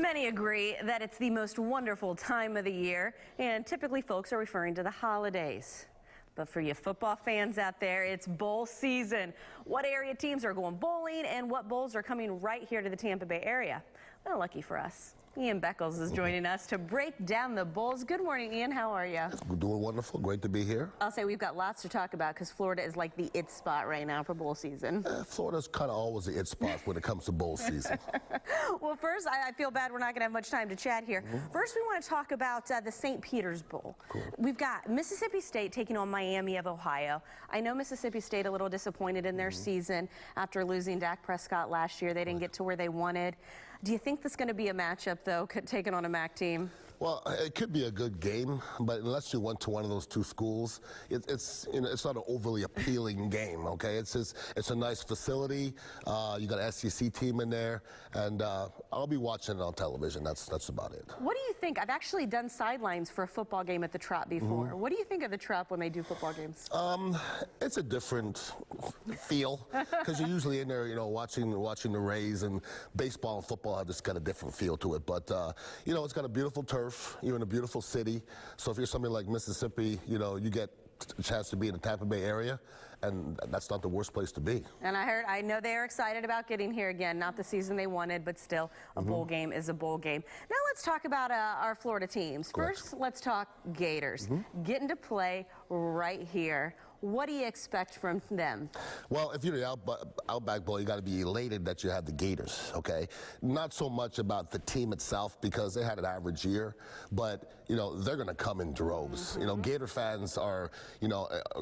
Many agree that it's the most wonderful time of the year, and typically folks are referring to the holidays. But for you football fans out there, it's bowl season. What area teams are going bowling and what bowls are coming right here to the Tampa Bay area? Well, lucky for us, Ian Beckles is joining us to break down the bowls. Good morning, Ian. How are you? Doing wonderful. Great to be here. I'll say we've got lots to talk about because Florida is like the it spot right now for bowl season. Florida's kind of always the it spot when it comes to bowl season. Well, first, I feel bad we're not going to have much time to chat here. First, we want to talk about the St. Peter's Bowl. Cool. We've got Mississippi State taking on Miami of Ohio. I know Mississippi State a little disappointed in their season after losing Dak Prescott last year. They didn't get to where they wanted. Do you think this is going to be a matchup, though, taking on a MAC team? Well, it could be a good game, but unless you went to one of those two schools, it's not an overly appealing game. Okay, it's a nice facility. You got an SEC team in there, and I'll be watching it on television. That's about it. What do you think? I've actually done sidelines for a football game at the Trop before. What do you think of the Trop when they do football games? It's a different feel because you're usually in there, watching the Rays, and baseball and football have just got a different feel to it. But it's got a beautiful turf. You're in a beautiful city, so if you're somebody like Mississippi, you get a chance to be in the Tampa Bay area, and that's not the worst place to be. And I know they are excited about getting here again. Not the season they wanted, but still, a bowl game is a bowl game. Now let's talk about our Florida teams. First, let's talk Gators. Getting to play right here. What do you expect from them? Well, if you're the Outback Bowl, you got to be elated that you have the Gators, okay? Not so much about the team itself because they had an average year, but, they're going to come in droves. Gator fans are,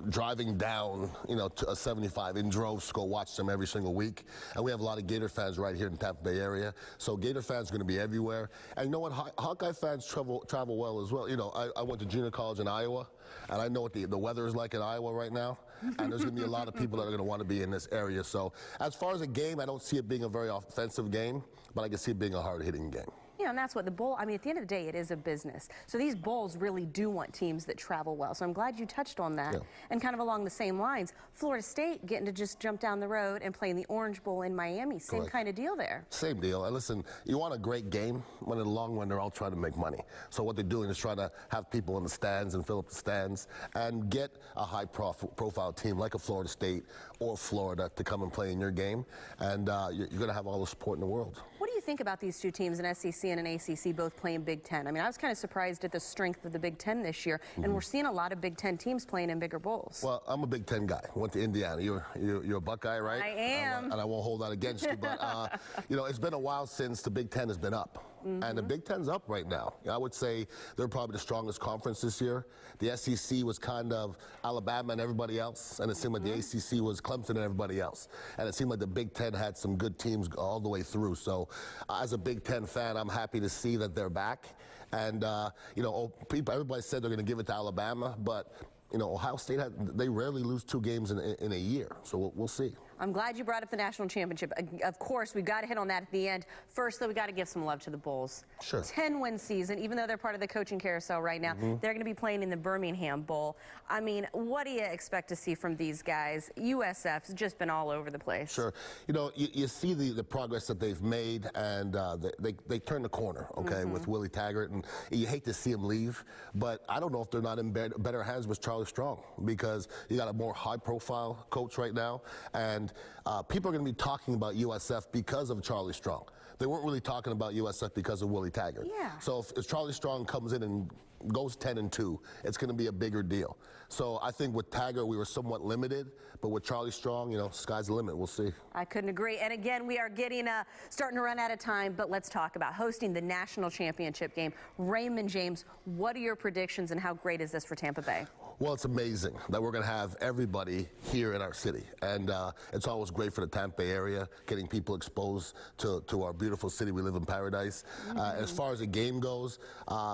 driving down, to a 75 in droves to go watch them every single week. And we have a lot of Gator fans right here in the Tampa Bay area. So Gator fans are going to be everywhere. And you know what? Hawkeye fans travel well as well. I went to junior college in Iowa, and I know what the weather is like in Iowa right now, and there's going to be a lot of people that are going to want to be in this area. So as far as a game, I don't see it being a very offensive game, but I can see it being a hard-hitting game. And that's what the bowl, at the end of the day, it is a business. So these bowls really do want teams that travel well. So I'm glad you touched on that. Yeah. And kind of along the same lines, Florida State getting to just jump down the road and play in the Orange Bowl in Miami. Same kind of deal there. Same deal. And listen, you want a great game, when in the long run, they're all trying to make money. So what they're doing is trying to have people in the stands and fill up the stands and get a high-profile team like a Florida State or Florida to come and play in your game. And you're going to have all the support in the world. What do you think about these two teams, an SEC and an ACC, both playing Big Ten? I was kind of surprised at the strength of the Big Ten this year, and we're seeing a lot of Big Ten teams playing in bigger bowls. Well, I'm a Big Ten guy. Went to Indiana. You're a Buckeye, right? I am. And I won't hold that against you, but it's been a while since the Big Ten has been up. And the Big Ten's up right now. I would say they're probably the strongest conference this year. The SEC was kind of Alabama and everybody else, and it seemed like the ACC was Clemson and everybody else. And it seemed like the Big Ten had some good teams all the way through. So as a Big Ten fan, I'm happy to see that they're back. And, everybody said they're going to give it to Alabama, but Ohio State, they rarely lose 2 games in a year, so we'll see. I'm glad you brought up the national championship. Of course, we've got to hit on that at the end. First, though, we got to give some love to the Bulls. Sure. 10-win season, even though they're part of the coaching carousel right now. They're going to be playing in the Birmingham Bowl. What do you expect to see from these guys? USF's just been all over the place. Sure. You see the progress that they've made, and they turned the corner, okay, with Willie Taggart, and you hate to see him leave, but I don't know if they're not in better hands with Charlie Strong, because you got a more high-profile coach right now, and people are going to be talking about USF because of Charlie Strong. They weren't really talking about USF because of Willie Taggart. Yeah. So if Charlie Strong comes in and goes 10-2, it's going to be a bigger deal. So I think with Taggart, we were somewhat limited, but with Charlie Strong, sky's the limit. We'll see. I couldn't agree. And again, we are getting starting to run out of time, but let's talk about hosting the national championship game. Raymond James, what are your predictions and how great is this for Tampa Bay? Well, it's amazing that we're going to have everybody here in our city, and it's always great for the Tampa Bay area, getting people exposed to our beautiful city. We live in paradise. As far as the game goes,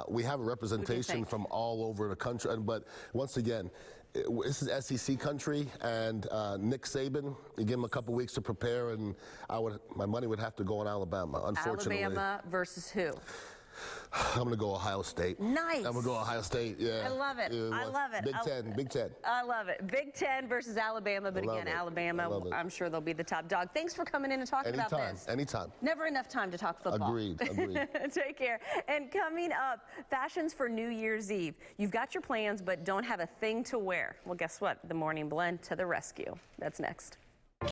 we have a representation from all over the country, but once again, this is SEC country, and Nick Saban, you give him a couple weeks to prepare, and my money would have to go on Alabama, unfortunately. Alabama versus who? I'm going to go Ohio State. Nice. I'm going to go Ohio State, yeah. I love it. Yeah, I love it. Big Ten. I love it. Big Ten versus Alabama, but again, Alabama, I'm sure they'll be the top dog. Thanks for coming in and talking about this. Anytime. Never enough time to talk football. Agreed. Take care. And coming up, fashions for New Year's Eve. You've got your plans, but don't have a thing to wear. Well, guess what? The Morning Blend to the rescue. That's next.